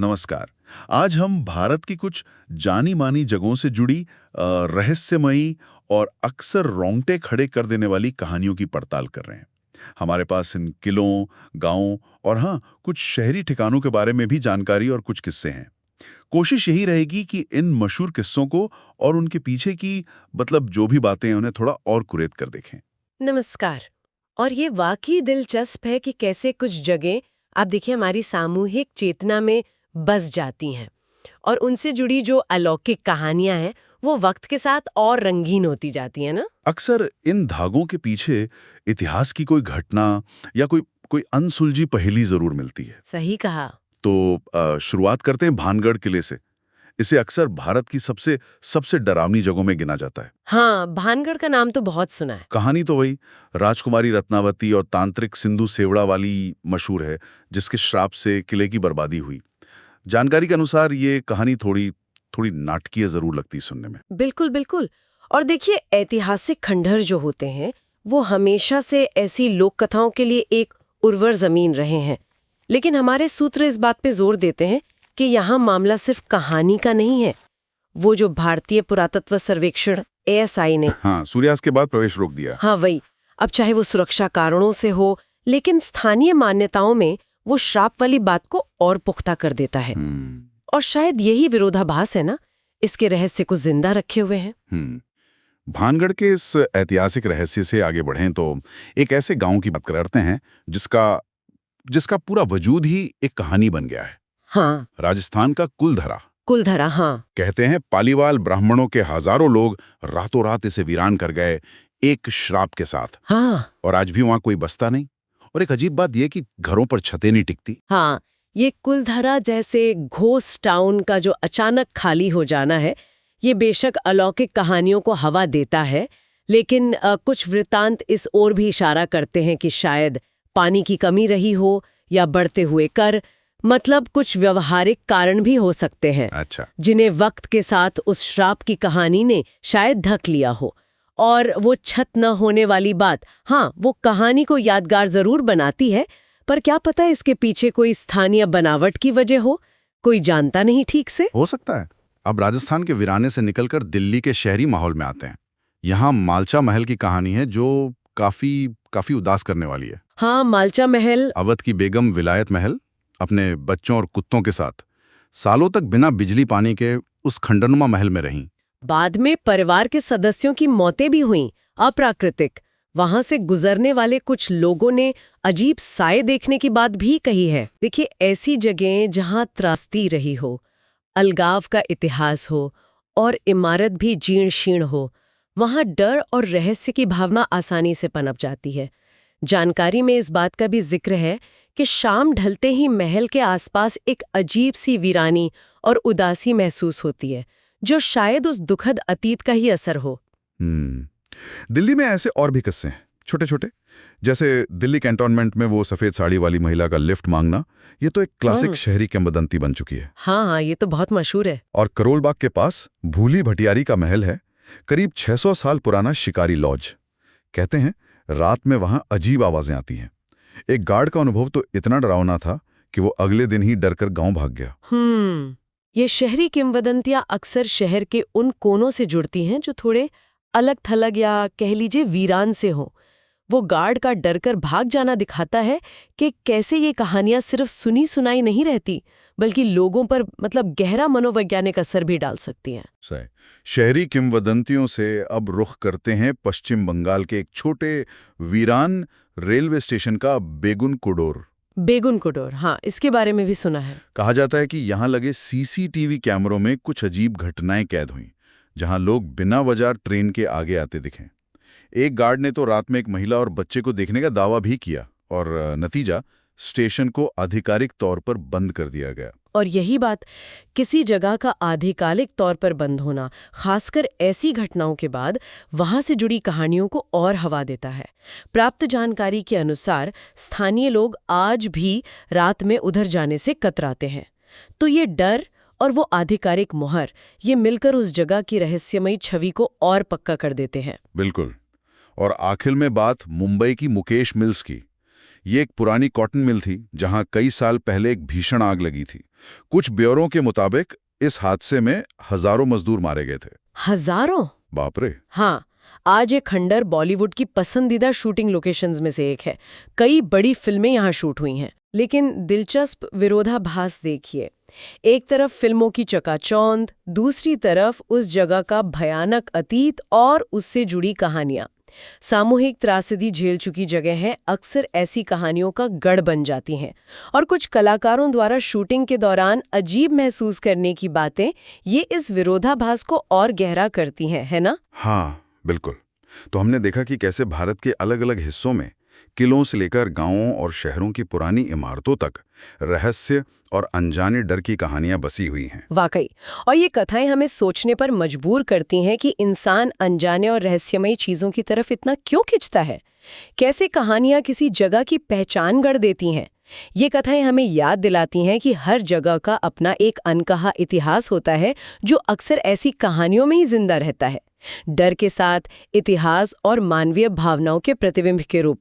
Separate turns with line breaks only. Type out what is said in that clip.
नमस्कार। आज हम भारत की कुछ जानी मानी जगहों से जुड़ी रहस्यमयी और अक्सर रोंगटे खड़े कर देने वाली कहानियों की पड़ताल कर रहे हैं। हमारे पास इन किलों, गांवों और हाँ, कुछ शहरी ठिकानों के बारे में भी जानकारी और कुछ किस्से हैं। कोशिश यही रहेगी कि इन मशहूर किस्सों को और उनके पीछे की जो भी बातें हैं उन्हें थोड़ा और कुरेद कर देखें।
नमस्कार। और ये वाकई दिलचस्प है कि कैसे कुछ जगह आप देखिए हमारी सामूहिक चेतना में बस जाती हैं और उनसे जुड़ी जो अलौकिक कहानियां हैं वो वक्त के साथ और रंगीन होती जाती हैं ना।
अक्सर इन धागों के पीछे इतिहास की कोई घटना या कोई कोई अनसुलझी पहेली जरूर मिलती है।
सही कहा।
तो शुरुआत करते हैं भानगढ़ किले से। इसे अक्सर भारत की सबसे सबसे डरावनी जगहों में गिना जाता है।
हाँ, भानगढ़ का नाम तो बहुत सुना है।
कहानी तो वही राजकुमारी रत्नावती और तांत्रिक सिंधु सेवड़ा वाली मशहूर है, जिसके श्राप से किले की बर्बादी हुई। जानकारी के अनुसार ये कहानी थोड़ी थोड़ी नाटकीय जरूर लगती है सुनने में।
बिल्कुल बिल्कुल। और देखिए ऐतिहासिक खंडहर जो होते हैं वो हमेशा से ऐसी लोक कथाओं के लिए एक उर्वर जमीन रहे हैं। लेकिन हमारे सूत्र इस बात पे जोर देते हैं कि यहाँ मामला सिर्फ कहानी का नहीं है। वो जो भारतीय पुरातत्व सर्वेक्षण ASI ने
हाँ, सूर्यास्त के बाद प्रवेश रोक दिया।
हाँ वही, अब चाहे वो सुरक्षा कारणों से हो, लेकिन स्थानीय मान्यताओं में वो श्राप वाली बात को और पुख्ता कर देता है। और शायद यही विरोधाभास है ना, इसके रहस्य को जिंदा रखे हुए हैं।
भानगढ़ के इस ऐतिहासिक रहस्य से आगे बढ़ें तो एक ऐसे गांव की बात करते हैं जिसका जिसका पूरा वजूद ही एक कहानी बन गया है।
हाँ,
राजस्थान का कुलधरा।
कुलधरा, हाँ।
कहते हैं पालीवाल ब्राह्मणों के हजारों लोग रातों रात इसे वीरान कर गए, एक श्राप के साथ।
हाँ,
और आज भी वहां कोई बसता नहीं। और एक अजीब बात यह कि घरों पर छतें नहीं टिकती।
हाँ, ये कुलधरा जैसे घोस्ट टाउन का जो अचानक खाली हो जाना है, ये बेशक अलौकिक कहानियों को हवा देता है, लेकिन कुछ वृत्तांत इस ओर भी इशारा करते हैं कि शायद पानी की कमी रही हो या बढ़ते हुए कर, मतलब कुछ व्यवहारिक कारण भी हो सकते हैं।
अच्छा।
जिन्हें वक्त के साथ उस श्राप की कहानी ने शायद ढक लिया हो। और वो छत न होने वाली बात, हाँ, वो कहानी को यादगार जरूर बनाती है, पर क्या पता इसके पीछे कोई स्थानीय बनावट की वजह हो, कोई जानता नहीं ठीक से।
हो सकता है। अब राजस्थान के वीराने से निकलकर दिल्ली के शहरी माहौल में आते हैं। यहाँ मालचा महल की कहानी है जो काफी उदास करने वाली है।
हाँ, मालचा महल।
अवध की बेगम विलायत महल अपने बच्चों और कुत्तों के साथ सालों तक बिना बिजली पानी के उस खंडनुमा महल में रहीं।
बाद में परिवार के सदस्यों की मौतें भी हुईं, अप्राकृतिक। वहां से गुजरने वाले कुछ लोगों ने अजीब साए देखने की बात भी कही है। देखिए, ऐसी जगह जहां त्रासदी रही हो, अलगाव का इतिहास हो और इमारत भी जीर्ण शीर्ण हो, वहां डर और रहस्य की भावना आसानी से पनप जाती है। जानकारी में इस बात का भी जिक्र है कि शाम ढलते ही महल के आसपास एक अजीब सी वीरानी और उदासी महसूस होती है, जो शायद उस दुखद अतीत का ही असर हो।
दिल्ली में ऐसे और भी किस्से हैं, छोटे छोटे, जैसे दिल्ली कैंटोनमेंट में वो सफेद साड़ी वाली महिला का लिफ्ट मांगना। ये तो एक क्लासिक शहरी किंवदंती बन चुकी है।
हाँ, ये तो बहुत मशहूर है।
और करोल बाग के पास भूली भटियारी का महल है, करीब 600 साल पुराना शिकारी लॉज। कहते हैं रात में वहां अजीब आवाजें आती हैं। एक गार्ड का अनुभव तो इतना डरावना था कि वो अगले दिन ही डरकर गांव भाग गया।
ये शहरी किंवदंतियां अक्सर शहर के उन कोनों से जुड़ती हैं जो थोड़े अलग थलग या कह लीजिए वीरान से हो। वो गार्ड का डरकर भाग जाना दिखाता है कि कैसे ये कहानियां सिर्फ सुनी सुनाई नहीं रहती, बल्कि लोगों पर गहरा मनोवैज्ञानिक असर भी डाल सकती हैं।
सही। शहरी किंवदंतियों से अब रुख करते हैं पश्चिम बंगाल के एक छोटे वीरान रेलवे स्टेशन का बेगुन कुडोर।
बेगुन कुडोर, हाँ, इसके बारे में भी सुना है।
कहा जाता है कि यहाँ लगे CCTV कैमरों में कुछ अजीब घटनाएं कैद हुई, जहां लोग बिना वजह ट्रेन के आगे आते दिखे। एक गार्ड ने तो रात में एक महिला और बच्चे को देखने का दावा भी किया और नतीजा स्टेशन को आधिकारिक तौर पर बंद कर दिया गया।
और यही बात, किसी जगह का आधिकारिक तौर पर बंद होना, खासकर ऐसी घटनाओं के बाद, वहां से जुड़ी कहानियों को और हवा देता है। प्राप्त जानकारी के अनुसार स्थानीय लोग आज भी रात में उधर जाने से कतराते हैं। तो ये डर और वो आधिकारिक मुहर, ये मिलकर उस जगह की रहस्यमयी छवि को और पक्का कर देते हैं।
बिल्कुल। और आखिर में बात मुंबई की मुकेश मिल्स की। ये एक पुरानी कॉटन मिल थी जहां कई साल पहले एक भीषण आग लगी थी। कुछ ब्यौरों के मुताबिक इस हादसे में हजारों मजदूर मारे गए थे।
हजारों?
बाप रे।
हाँ, आज ये खंडर बॉलीवुड की पसंदीदा शूटिंग लोकेशंस में से एक है। कई बड़ी फिल्में यहाँ शूट हुई हैं। लेकिन दिलचस्प विरोधाभास देखिए। एक तरफ फिल्मों की चकाचौंध, दूसरी तरफ उस जगह का भयानक अतीत और उससे जुड़ी कहानियां। सामूहिक त्रासदी झेल चुकी जगहें अक्सर ऐसी कहानियों का गढ़ बन जाती हैं। और कुछ कलाकारों द्वारा शूटिंग के दौरान अजीब महसूस करने की बातें ये इस विरोधाभास को और गहरा करती हैं, है ना?
हाँ, बिल्कुल। तो हमने देखा कि कैसे भारत के अलग-अलग हिस्सों में किलों से लेकर गांवों और शहरों की पुरानी इमारतों तक रहस्य और अनजाने डर की कहानियां बसी हुई हैं।
वाकई। और ये कथाएं हमें सोचने पर मजबूर करती हैं कि इंसान अनजाने और रहस्यमयी चीजों की तरफ इतना क्यों खिंचता है। कैसे कहानियां किसी जगह की पहचान गढ़ देती हैं। ये कथाएं हमें याद दिलाती हैं कि हर जगह का अपना एक अनकहा इतिहास होता है जो अक्सर ऐसी कहानियों में ही जिंदा रहता है, डर के साथ, इतिहास और मानवीय भावनाओं के प्रतिबिंब के रूप में।